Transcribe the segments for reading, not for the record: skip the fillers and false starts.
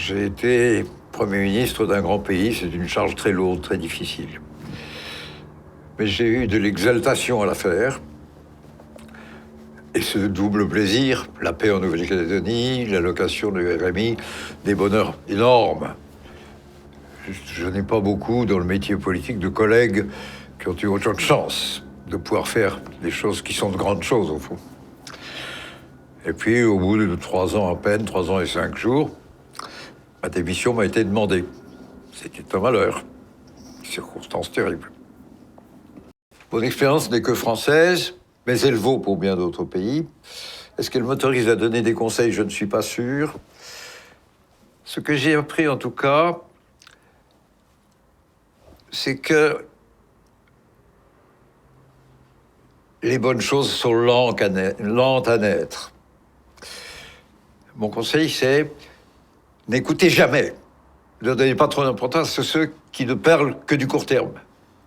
J'ai été Premier ministre d'un grand pays, c'est une charge très lourde, très difficile. Mais j'ai eu de l'exaltation à la faire. Et ce double plaisir, la paix en Nouvelle-Calédonie, l'allocation du RMI, des bonheurs énormes. Je n'ai pas beaucoup dans le métier politique de collègues qui ont eu autant de chance de pouvoir faire des choses qui sont de grandes choses au fond. Et puis au bout de 3 ans à peine, 3 ans et 5 jours, ma démission m'a été demandée. C'était un malheur, une circonstance terrible. Mon expérience n'est que française, mais elle vaut pour bien d'autres pays. Est-ce qu'elle m'autorise à donner des conseils? Je ne suis pas sûr. Ce que j'ai appris en tout cas, c'est que les bonnes choses sont lentes à naître. Mon conseil, c'est n'écoutez jamais. Ne donnez pas trop d'importance à ceux qui ne parlent que du court terme,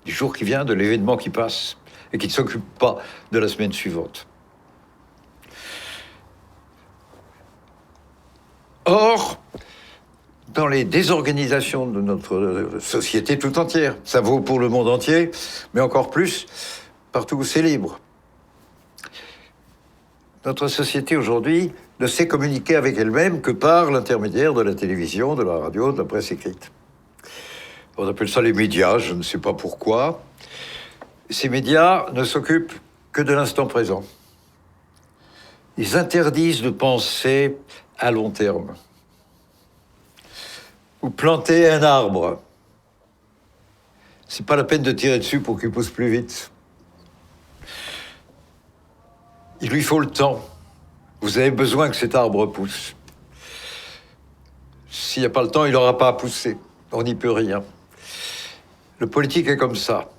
du jour qui vient, de l'événement qui passe, et qui ne s'occupent pas de la semaine suivante. Or, dans les désorganisations de notre société tout entière, ça vaut pour le monde entier, mais encore plus partout où c'est libre. Notre société aujourd'hui ne sait communiquer avec elle-même que par l'intermédiaire de la télévision, de la radio, de la presse écrite. On appelle ça les médias, je ne sais pas pourquoi. Ces médias ne s'occupent que de l'instant présent. Ils interdisent de penser à long terme. Ou planter un arbre. C'est pas la peine de tirer dessus pour qu'il pousse plus vite. Il lui faut le temps. Vous avez besoin que cet arbre pousse. S'il n'y a pas le temps, il n'aura pas à pousser. On n'y peut rien. Le politique est comme ça.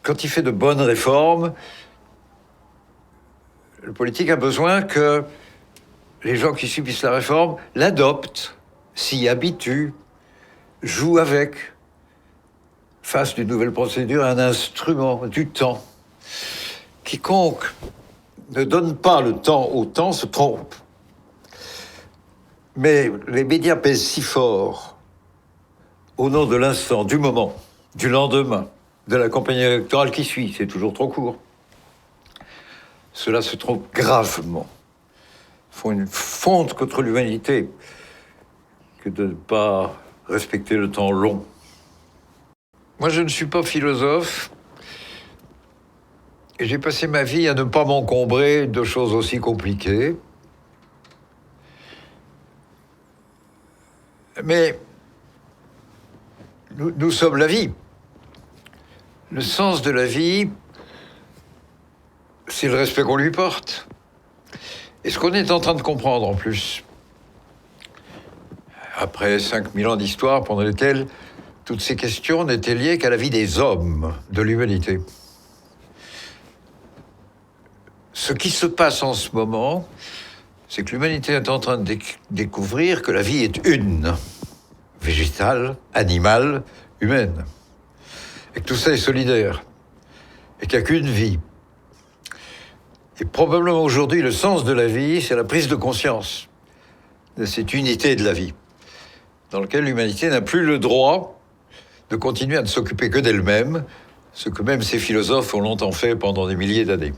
Quand il fait de bonnes réformes, le politique a besoin que les gens qui subissent la réforme l'adoptent, s'y habituent, jouent avec, fassent d'une nouvelle procédure un instrument du temps. Quiconque ne donne pas le temps au temps se trompe. Mais les médias pèsent si fort au nom de l'instant, du moment, du lendemain, de la campagne électorale qui suit, c'est toujours trop court. Cela se trompe gravement. Ils font une fonte contre l'humanité que de ne pas respecter le temps long. Moi, je ne suis pas philosophe. Et j'ai passé ma vie à ne pas m'encombrer de choses aussi compliquées. Mais nous sommes la vie. Le sens de la vie, c'est le respect qu'on lui porte. Et ce qu'on est en train de comprendre en plus, après 5000 ans d'histoire pendant lesquels toutes ces questions n'étaient liées qu'à la vie des hommes, de l'humanité. Ce qui se passe en ce moment, c'est que l'humanité est en train de découvrir que la vie est une, végétale, animale, humaine. Et que tout ça est solidaire. Et qu'il n'y a qu'une vie. Et probablement aujourd'hui, le sens de la vie, c'est la prise de conscience de cette unité de la vie, dans laquelle l'humanité n'a plus le droit de continuer à ne s'occuper que d'elle-même, ce que même ces philosophes ont longtemps fait pendant des milliers d'années.